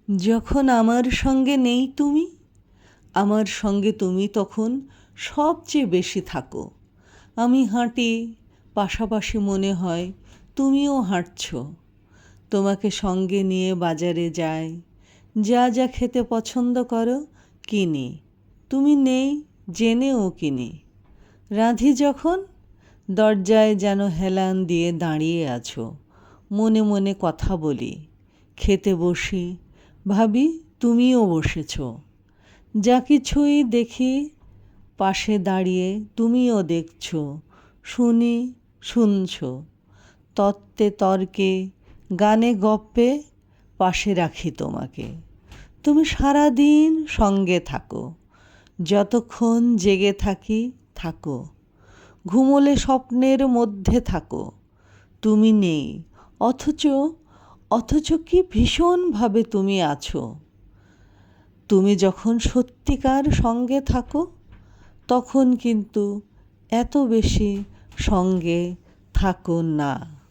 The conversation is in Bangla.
যখন আমার সঙ্গে নেই তুমি, আমার সঙ্গে তুমি তখন সবচেয়ে বেশি থাকো। আমি হাঁটি, পাশাপাশি মনে হয় তুমিও হাঁটছ। তোমাকে সঙ্গে নিয়ে বাজারে যাই, যা যা খেতে পছন্দ করো কিনি। তুমি নেই জেনেও কিনি। রাঁধি যখন, দরজায় যেন হেলান দিয়ে দাঁড়িয়ে আছো। মনে মনে কথা বলি, খেতে বসি, ভাবি তুমিও বসেছ। যা কিছুই দেখি পাশে দাঁড়িয়ে তুমিও দেখছ, শুনি শুনছ। তত্ত্বে তর্কে, গানে গপ্পে পাশে রাখি তোমাকে। তুমি সারাদিন সঙ্গে থাকো, যতক্ষণ জেগে থাকি থাকো, ঘুমোলে স্বপ্নের মধ্যে থাকো। তুমি নেই, অথচ অথচ কি ভীষণভাবে তুমি আছো। তুমি যখন সত্যিকার সঙ্গে থাকো, তখন কিন্তু এত বেশি সঙ্গে থাকো না।